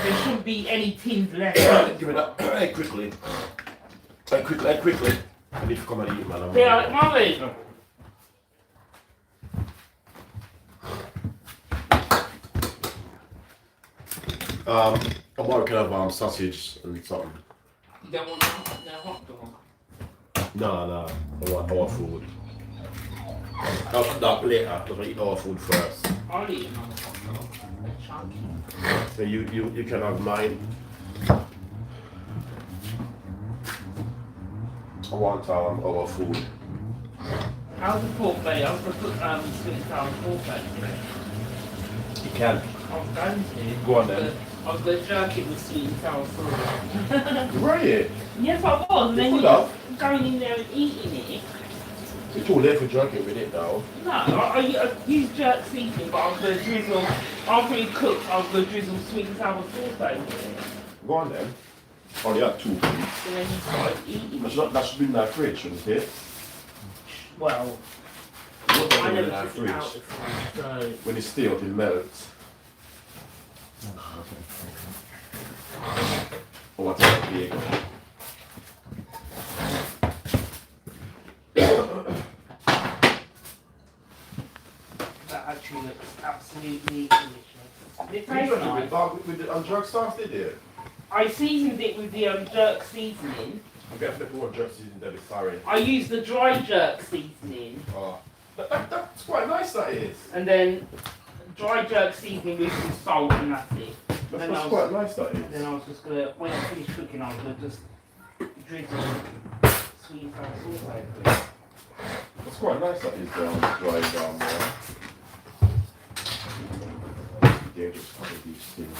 there shouldn't be any tins left. Give me that. Hey, quickly. Hey, quickly. I need to come and eat, man. Yeah, Molly. I'm working of sausage and something. You don't want no hot dog? No. I want our food. I'll put that later, because I eat our food first. I'll eat another hot dog. They're chunky. So you can have mine. I want our food. How's the pork belly? I was going to put sweet and sour pork belly in it. You can. I was going to. Go on then. I was going to jerk it with sweet and sour sauce. Were you? Yes, I was. And then Put you up. going in there and eating it. It's all there for jerking with it though. No, I used jerk seasoning, but I was going to drizzle, after it cooked, I was going to drizzle sweet and sour sauce over it. Go on then. Only had 2 please. And then you started eating it. That should be in that fridge, shouldn't it? Well, What I in never that took it out the fridge, so... When it's stale, it melts. Or what's that big? That actually looks absolutely delicious. It tastes nice. With the jerk sauce, did you? I seasoned it with the jerk seasoning. I definitely want jerk seasoning, Debbie, sorry. I used the dry jerk seasoning. Oh. That's quite nice, that is. And then dry jerk seasoning with some salt and that's it. That's quite nice, that is. Then I was just going to, when I finish cooking, I was going to just drizzle sweet and sour sauce over it. That's quite nice, that is, dried down there. Yeah, just cover these things.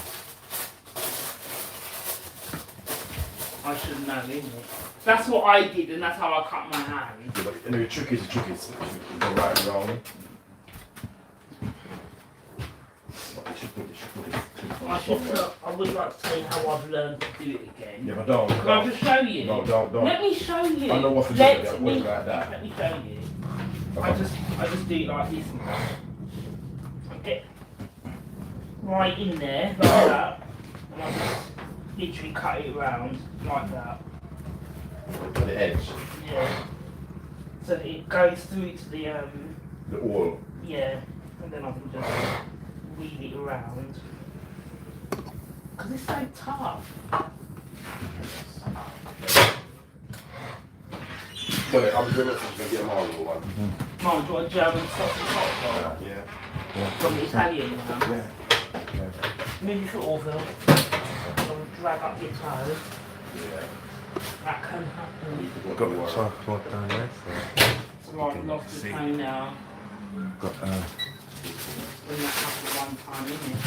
I should have known, isn't it? That's what I did, and that's how I cut my hand. Yeah, but anyway, trick is go right around. I would like to tell you how I've learned to do it again. Yeah, but don't. Can I just show you? No, don't. Let me show you. I know what to do. Let me like that. Let me show you. I just do it like this now. Get right in there, like that. And I just literally cut it around like that. On the edge. Yeah. So that it goes through to the oil. yeah, and then I can just weave it around. Because it's so tough. Well, I'm doing it so you can get a marble one. Mum, do you want a German sausage hot dog? Yeah. From the Italian one? Yeah. Move your foot over. Don't drag up your toe. Yeah. That can happen. Got the tripod down there, So I've lost the toe now. got When that happened one time, isn't it?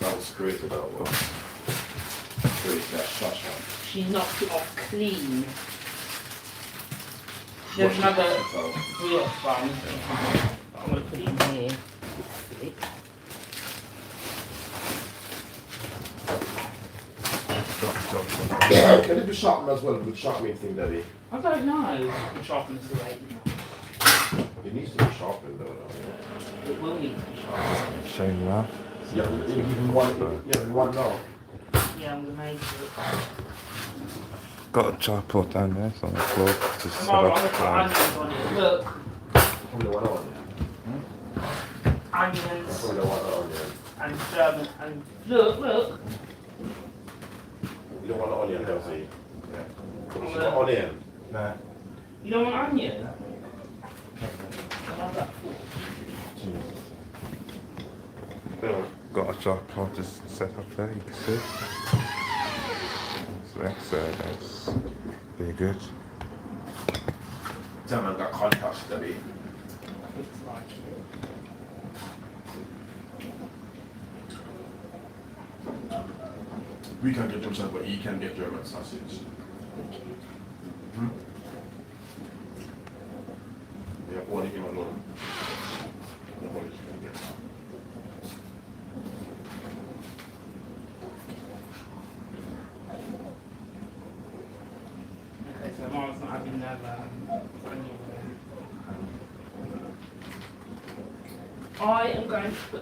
That was great about one. Great, that shush one. She knocked it off clean. There's another brioche bun. I'm going to put it in here. Can it be sharpened as well with sharpening thing, Debbie? I don't know. The sharpens the way. It needs to be sharpened though. It will need to be sharpened. showing that. Yeah, even one now. Yeah, I'm going to make it. Got a tripod down there, it's on the floor. Just set Tomorrow I'm up going to put onions on it. Look. Probably the one on. Onions Probably the one on, yeah. and German. And look. You don't want the onion, does he? Yeah. I'm You want onion? Nah. You don't want onion? I'll have that for. Got a tripod just set up there, you can see. So that's very good. Damn, I've got contacts, Debbie. Looks like it. We can get German sausage, but he can get German sausage. Hmm? Yeah, only him alone. Nobody can get. Okay, so Mama's not having that onion. I am going to put